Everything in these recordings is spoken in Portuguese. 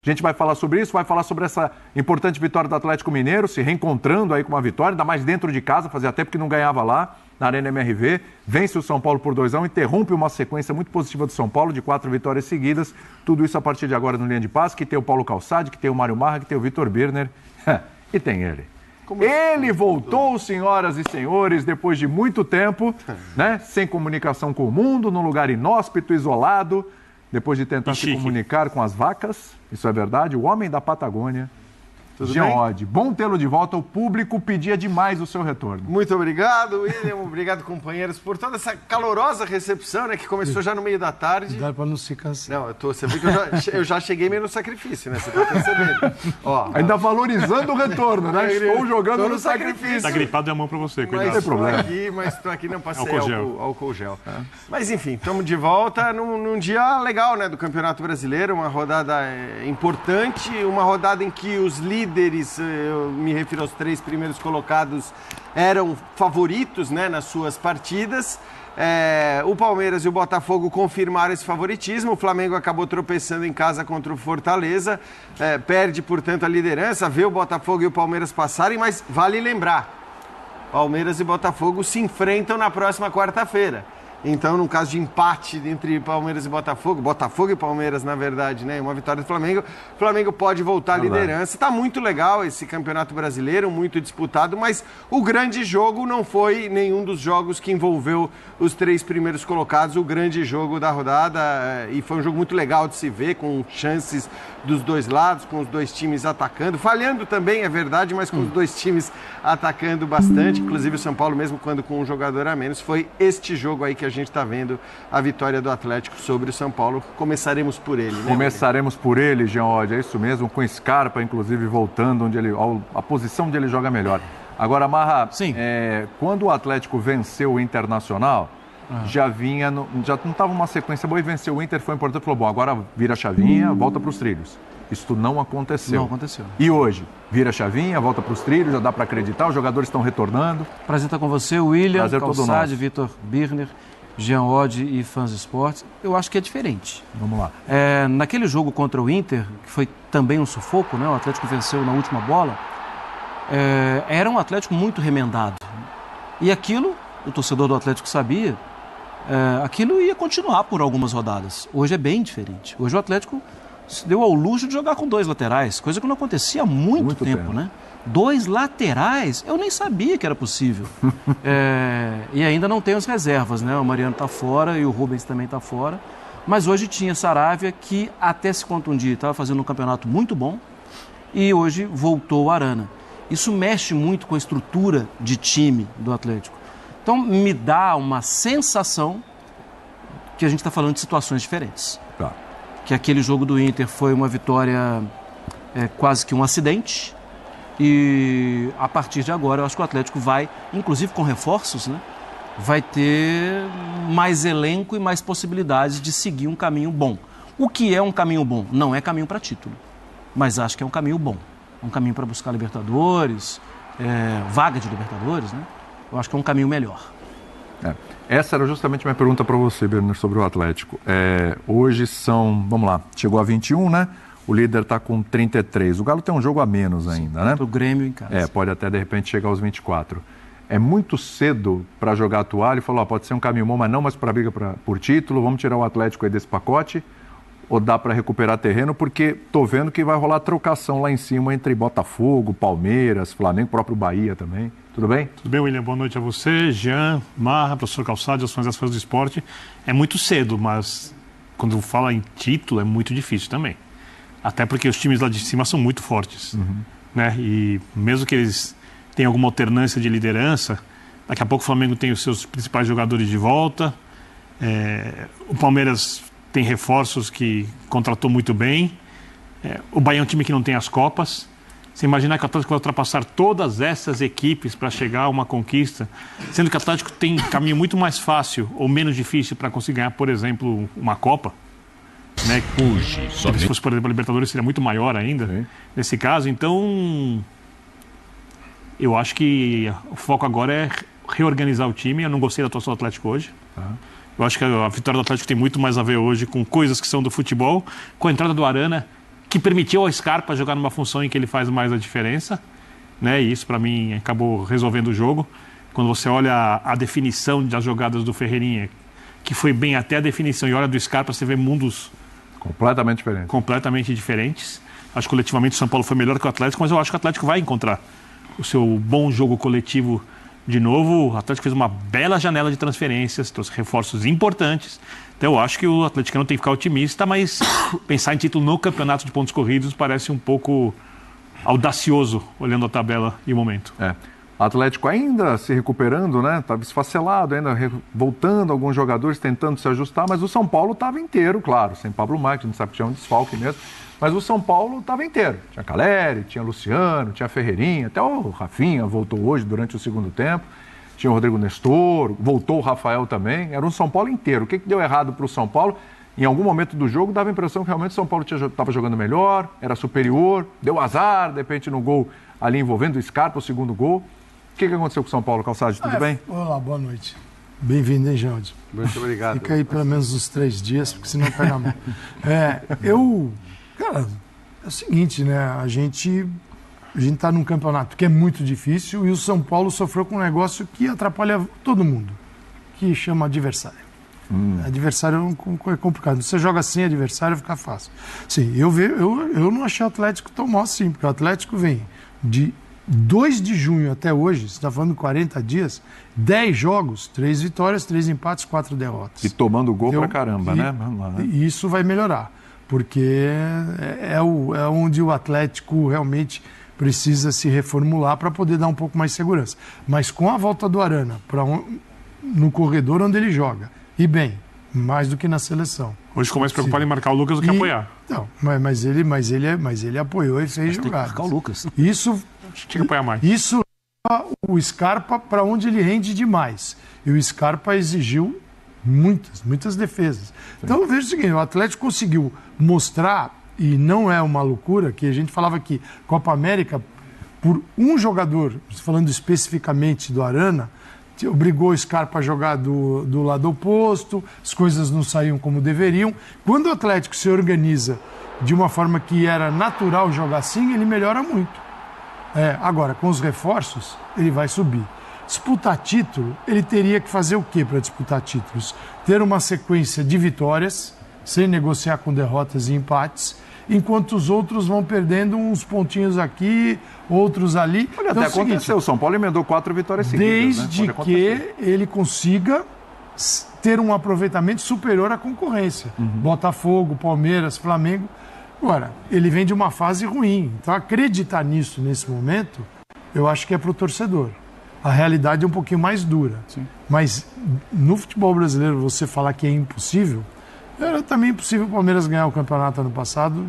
A gente vai falar sobre isso, vai falar sobre essa importante vitória do Atlético Mineiro, se reencontrando aí com uma vitória, ainda mais dentro de casa, fazia tempo que não ganhava lá, na Arena MRV, vence o São Paulo por 2-1, interrompe uma sequência muito positiva do São Paulo, de 4 vitórias seguidas, tudo isso a partir de agora no Linha de Passe, que tem o Paulo Calçade, que tem o Mário Marra, que tem o Vitor Birner, e tem ele. Ele voltou, senhoras e senhores, depois de muito tempo, né, sem comunicação com o mundo, num lugar inóspito, isolado, depois de tentar se comunicar com as vacas, isso é verdade, o homem da Patagônia, Jean Oddi. Bom tê-lo de volta, o público pedia demais o seu retorno. Muito obrigado, William, obrigado, companheiros, por toda essa calorosa recepção, né, que começou já no meio da tarde. Dá para não se cansar. Não, você vê que eu já cheguei meio no sacrifício, né, você tá percebendo. Ó, ainda valorizando o retorno, né, estou jogando no sacrifício. Tá gripado, é a mão para você, cuidado. Não tem problema. Mas estou aqui, não passei álcool gel. Mas enfim, estamos de volta num dia legal, né, do Campeonato Brasileiro, uma rodada importante, uma rodada em que os líderes, eu me refiro aos 3 primeiros colocados, eram favoritos, né, nas suas partidas. O Palmeiras e o Botafogo confirmaram esse favoritismo. O Flamengo acabou tropeçando em casa contra o Fortaleza, perde, portanto, a liderança, vê o Botafogo e o Palmeiras passarem, mas vale lembrar, Palmeiras e Botafogo se enfrentam na próxima quarta-feira. Então, no caso de empate entre Palmeiras e Botafogo e Palmeiras, na verdade, né? Uma vitória do Flamengo, o Flamengo pode voltar à liderança. Está muito legal esse Campeonato Brasileiro, muito disputado, mas o grande jogo não foi nenhum dos jogos que envolveu os 3 primeiros colocados, o grande jogo da rodada, e foi um jogo muito legal de se ver, com chances dos dois lados, com os 2 times atacando, falhando também, é verdade, mas com os 2 times atacando bastante, inclusive o São Paulo, mesmo quando com um jogador a menos. Foi este jogo aí que a gente está vendo a vitória do Atlético sobre o São Paulo. Começaremos por ele, né? Começaremos por ele, Jean Oddi, é isso mesmo, com Scarpa, inclusive, voltando onde ele, a posição onde ele joga melhor. Agora, Marra, quando o Atlético venceu o Internacional, já não estava uma sequência boa, e venceu o Inter, foi importante, falou, bom, agora vira a chavinha, volta para os trilhos. Isso não aconteceu. Não aconteceu. E hoje? Vira a chavinha, volta para os trilhos, já dá para acreditar, os jogadores estão retornando. Prazer estar com você, William, Calçade, Vitor Birner, Jean Oddi e Fãs Esportes. Eu acho que é diferente. Vamos lá. Naquele jogo contra o Inter, que foi também um sufoco, né? O Atlético venceu na última bola, era um Atlético muito remendado. E aquilo, o torcedor do Atlético sabia, aquilo ia continuar por algumas rodadas. Hoje é bem diferente. Hoje o Atlético se deu ao luxo de jogar com 2 laterais, coisa que não acontecia há muito tempo, né? 2 laterais, eu nem sabia que era possível. E ainda não tem as reservas, né? O Mariano está fora e o Rubens também está fora. Mas hoje tinha Saravia, que até se contundir, estava fazendo um campeonato muito bom, e hoje voltou o Arana. Isso mexe muito com a estrutura de time do Atlético. Então me dá uma sensação que a gente está falando de situações diferentes. Tá. Que aquele jogo do Inter foi uma vitória quase que um acidente, e a partir de agora eu acho que o Atlético vai, inclusive com reforços, né, vai ter mais elenco e mais possibilidades de seguir um caminho bom. O que é um caminho bom? Não é caminho para título, mas acho que é um caminho bom. Um caminho para buscar Libertadores, vaga de Libertadores, né? Eu acho que é um caminho melhor. Essa era justamente a minha pergunta para você, Birner, sobre o Atlético. Hoje são, vamos lá, chegou a 21, né? O líder está com 33. O Galo tem um jogo a menos ainda, né? Para o Grêmio em casa. Pode até, de repente, chegar aos 24. É muito cedo para jogar a toalha e falar, pode ser um caminho bom, mas não mais para a briga por título, vamos tirar o Atlético aí desse pacote, ou dá para recuperar terreno, porque tô vendo que vai rolar trocação lá em cima entre Botafogo, Palmeiras, Flamengo, próprio Bahia também. Tudo bem? Tudo bem, William. Boa noite a você, Jean, Marra, professor Calçade, as fãs do esporte. É muito cedo, mas quando fala em título é muito difícil também. Até porque os times lá de cima são muito fortes, né? E mesmo que eles tenham alguma alternância de liderança, daqui a pouco o Flamengo tem os seus principais jogadores de volta, o Palmeiras tem reforços que contratou muito bem, o Bahia é um time que não tem as Copas. Você imaginar que o Atlético vai ultrapassar todas essas equipes para chegar a uma conquista, sendo que o Atlético tem caminho muito mais fácil ou menos difícil para conseguir ganhar, por exemplo, uma Copa, né? Se fosse, por exemplo, a Libertadores, seria muito maior ainda, nesse caso. Então, eu acho que o foco agora é reorganizar o time. Eu não gostei da atuação do Atlético hoje. Eu acho que a vitória do Atlético tem muito mais a ver hoje com coisas que são do futebol, com a entrada do Arana, que permitiu ao Scarpa jogar numa função em que ele faz mais a diferença, né? E isso, para mim, acabou resolvendo o jogo. Quando você olha a definição das jogadas do Ferreirinha, que foi bem até a definição, e olha do Scarpa, você vê mundos completamente diferentes. Acho que coletivamente o São Paulo foi melhor que o Atlético, mas eu acho que o Atlético vai encontrar o seu bom jogo coletivo de novo. O Atlético fez uma bela janela de transferências, trouxe reforços importantes. Então eu acho que o atleticano tem que ficar otimista, mas pensar em título no campeonato de pontos corridos parece um pouco audacioso, olhando a tabela e o momento. O Atlético ainda se recuperando, né? Estava esfacelado, ainda voltando alguns jogadores, tentando se ajustar, mas o São Paulo estava inteiro, claro, sem Pablo Marques, a gente sabe que tinha um desfalque mesmo, mas o São Paulo estava inteiro. Tinha Caleri, tinha Luciano, tinha Ferreirinha, até o Rafinha voltou hoje durante o segundo tempo, tinha o Rodrigo Nestor, voltou o Rafael também, era um São Paulo inteiro. O que deu errado para o São Paulo? Em algum momento do jogo dava a impressão que realmente o São Paulo estava jogando melhor, era superior, deu azar, de repente no gol ali envolvendo o Scarpa, o segundo gol. O que aconteceu com o São Paulo, Calçade? Tudo bem? Olá, boa noite. Bem-vindo, hein, Jânio? Muito obrigado. Fica aí pelo menos uns 3 dias, porque senão cai na mão. Cara, é o seguinte, né? A gente está num campeonato que é muito difícil e o São Paulo sofreu com um negócio que atrapalha todo mundo, que chama adversário. Adversário é complicado. Você joga sem adversário, fica fácil. Sim, eu não achei o Atlético tão mal assim, porque o Atlético vem de 2 de junho até hoje, você está falando 40 dias, 10 jogos, 3 vitórias, 3 empates, 4 derrotas. E tomando gol pra caramba, né? Vamos lá, né? E isso vai melhorar, porque é onde o Atlético realmente precisa se reformular para poder dar um pouco mais de segurança. Mas com a volta do Arana no corredor onde ele joga, e bem, mais do que na seleção. Hoje ficou mais preocupado em marcar o Lucas do que apoiar. Não, mas ele apoiou e fez jogadas. Marcar o Lucas. Isso tinha que apoiar mais. Isso leva o Scarpa para onde ele rende demais. E o Scarpa exigiu muitas defesas. Sim. Então, veja o seguinte, o Atlético conseguiu mostrar, e não é uma loucura, que a gente falava que Copa América, por um jogador, falando especificamente do Arana, obrigou o Scarpa a jogar do lado oposto, as coisas não saíam como deveriam. Quando o Atlético se organiza de uma forma que era natural jogar assim, ele melhora muito. Agora, com os reforços, ele vai subir. Disputar título, ele teria que fazer o quê para disputar títulos? Ter uma sequência de vitórias, sem negociar com derrotas e empates, enquanto os outros vão perdendo uns pontinhos aqui, outros ali. Olha, então, até aconteceu, o São Paulo emendou 4 vitórias seguidas. Desde que ele consiga ter um aproveitamento superior à concorrência. Botafogo, Palmeiras, Flamengo. Agora, ele vem de uma fase ruim. Então, acreditar nisso nesse momento, eu acho que é para o torcedor. A realidade é um pouquinho mais dura. Sim. Mas no futebol brasileiro, você falar que é impossível, era também impossível o Palmeiras ganhar o campeonato ano passado,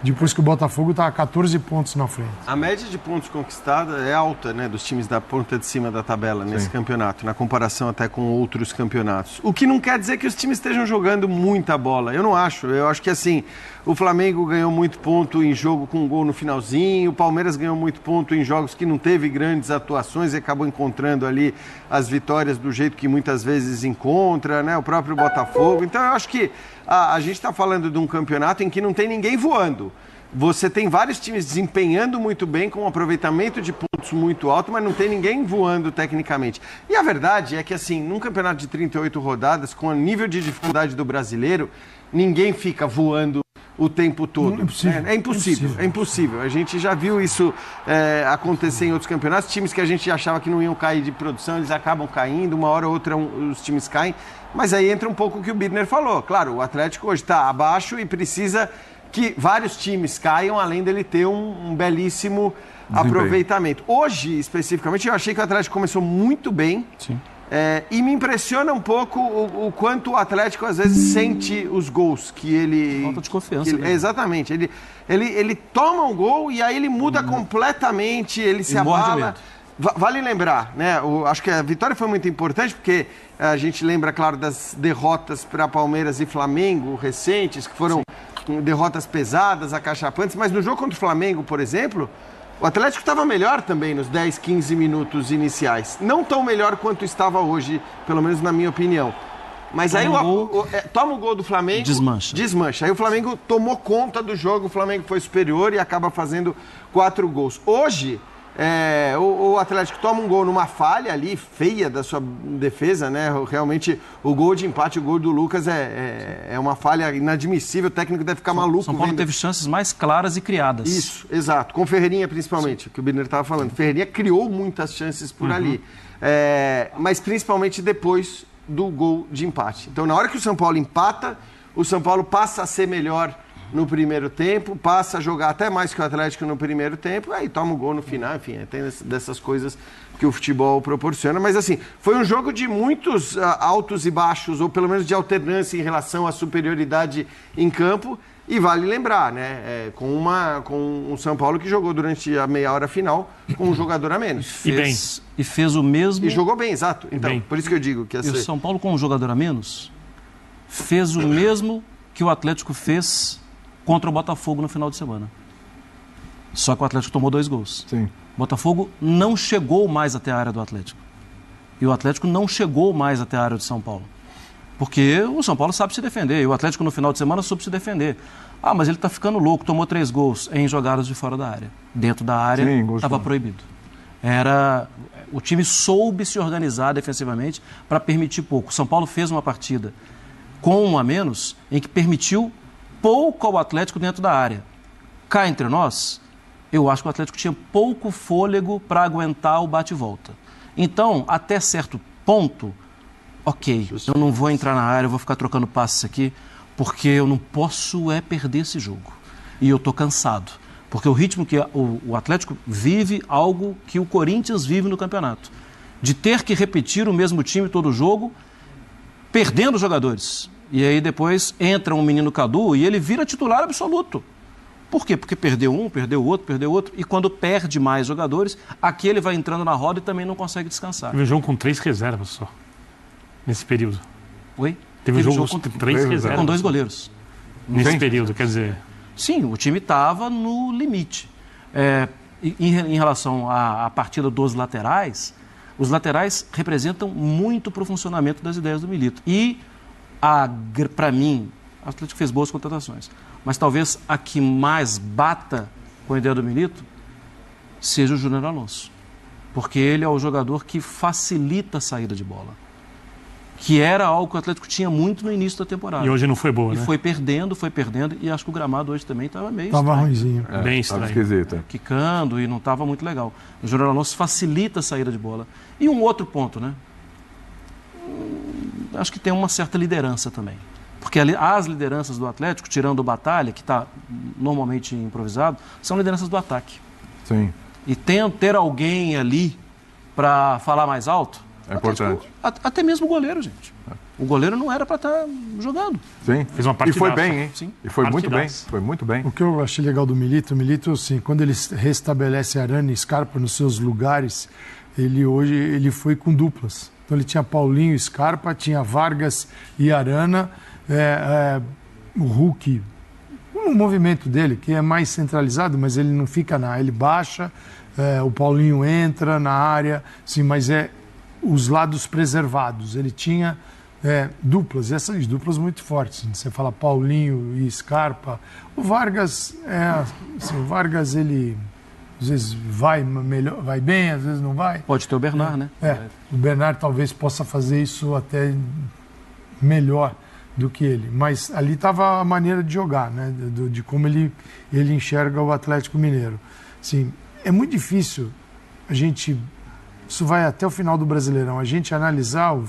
depois que o Botafogo estava 14 pontos na frente. A média de pontos conquistada é alta, né, dos times da ponta de cima da tabela nesse campeonato, na comparação até com outros campeonatos. O que não quer dizer que os times estejam jogando muita bola. Eu não acho. Eu acho que, assim, o Flamengo ganhou muito ponto em jogo com um gol no finalzinho, o Palmeiras ganhou muito ponto em jogos que não teve grandes atuações e acabou encontrando ali as vitórias do jeito que muitas vezes encontra, né, o próprio Botafogo. Então, eu acho que a gente está falando de um campeonato em que não tem ninguém voando. Você tem vários times desempenhando muito bem, com um aproveitamento de pontos muito alto, mas não tem ninguém voando tecnicamente. E a verdade é que, assim, num campeonato de 38 rodadas, com o nível de dificuldade do brasileiro, ninguém fica voando o tempo todo. É impossível. A gente já viu isso acontecer em outros campeonatos. Times que a gente achava que não iam cair de produção, eles acabam caindo, uma hora ou outra os times caem. Mas aí entra um pouco o que o Birner falou. Claro, o Atlético hoje está abaixo e precisa que vários times caiam, além dele ter um belíssimo aproveitamento. Hoje, especificamente, eu achei que o Atlético começou muito bem. Sim. E me impressiona um pouco o quanto o Atlético às vezes sente os gols que ele... Falta de confiança. Exatamente. Ele toma um gol e aí ele muda completamente, ele se abala. Vale lembrar, né? Acho que a vitória foi muito importante porque a gente lembra, claro, das derrotas para Palmeiras e Flamengo recentes, que foram derrotas pesadas, acachapantes, mas no jogo contra o Flamengo, por exemplo, o Atlético estava melhor também nos 10, 15 minutos iniciais. Não tão melhor quanto estava hoje, pelo menos na minha opinião. Mas aí toma o gol do Flamengo, desmancha. Aí o Flamengo tomou conta do jogo, o Flamengo foi superior e acaba fazendo 4 gols. Hoje, o Atlético toma um gol numa falha ali, feia da sua defesa, né? Realmente, o gol de empate, o gol do Lucas é uma falha inadmissível, o técnico deve ficar maluco. São Paulo teve chances mais claras e criadas. Isso, exato. Com Ferreirinha, principalmente, o que o Birner estava falando. Ferreirinha criou muitas chances por ali. Mas principalmente depois do gol de empate. Então, na hora que o São Paulo empata, o São Paulo passa a ser melhor no primeiro tempo, passa a jogar até mais que o Atlético no primeiro tempo, aí toma o gol no final, enfim, tem dessas coisas que o futebol proporciona. Mas, assim, foi um jogo de muitos altos e baixos, ou pelo menos de alternância em relação à superioridade em campo. E vale lembrar, né, com um São Paulo que jogou durante a meia hora final com um jogador a menos. E fez o mesmo... E jogou bem, exato. Então, por isso que eu digo que... E o São Paulo com um jogador a menos fez o mesmo que o Atlético fez contra o Botafogo no final de semana. Só que o Atlético tomou 2 gols. Sim. O Botafogo não chegou mais até a área do Atlético. E o Atlético não chegou mais até a área de São Paulo. Porque o São Paulo sabe se defender. E o Atlético no final de semana soube se defender. Ah, mas ele está ficando louco, tomou 3 gols em jogadas de fora da área. Dentro da área estava proibido. O time soube se organizar defensivamente para permitir pouco. O São Paulo fez uma partida com 1 a menos em que permitiu pouco ao Atlético dentro da área. Cá entre nós, eu acho que o Atlético tinha pouco fôlego para aguentar o bate e volta. Então, até certo ponto... Ok, eu não vou entrar na área, eu vou ficar trocando passes aqui, porque eu não posso perder esse jogo. E eu estou cansado, porque o ritmo que o Atlético vive, algo que o Corinthians vive no campeonato. De ter que repetir o mesmo time todo jogo, perdendo jogadores. E aí depois entra um menino Cadu e ele vira titular absoluto. Por quê? Porque perdeu um, perdeu outro, e quando perde mais jogadores, aqui ele vai entrando na roda e também não consegue descansar. Teve um jogo com 3 reservas só. Nesse período. Oi? Teve um jogo com 3 reservas. Com 2 goleiros. Nesse período, quer dizer... Sim, o time estava no limite. Em relação à partida dos laterais, os laterais representam muito para o funcionamento das ideias do Milito. E, para mim, o Atlético fez boas contratações. Mas talvez a que mais bata com a ideia do Milito seja o Júnior Alonso. Porque ele é o jogador que facilita a saída de bola. Que era algo que o Atlético tinha muito no início da temporada. E hoje não foi boa, né? E foi perdendo, e acho que o gramado hoje também estava meio estranho. Estava ruimzinho. Bem estranho. Estava esquisito. Quicando e não estava muito legal. O Júnior Alonso facilita a saída de bola. E um outro ponto, né? Acho que tem uma certa liderança também. Porque as lideranças do Atlético, tirando o Batalha, que está normalmente improvisado, são lideranças do ataque. Sim. E ter alguém ali para falar mais alto... É importante. Até mesmo o goleiro, gente. O goleiro não era para estar jogando. Sim. Fez uma partidaça. E foi bem, hein? Sim. E foi muito bem. Foi muito bem. O que eu achei legal do Milito, assim, quando ele restabelece Arana e Scarpa nos seus lugares, ele foi com duplas. Então ele tinha Paulinho e Scarpa, tinha Vargas e Arana, o Hulk, um movimento dele que é mais centralizado, mas ele não fica ele baixa, o Paulinho entra na área, sim, mas os lados preservados. Ele tinha duplas, essas duplas muito fortes. Você fala Paulinho e Scarpa. O Vargas, ele às vezes vai bem, às vezes não vai. Pode ter o Bernard, né? O Bernard talvez possa fazer isso até melhor do que ele. Mas ali estava a maneira de jogar, né? De como ele enxerga o Atlético Mineiro. Assim, é muito difícil isso vai até o final do Brasileirão, a gente analisar o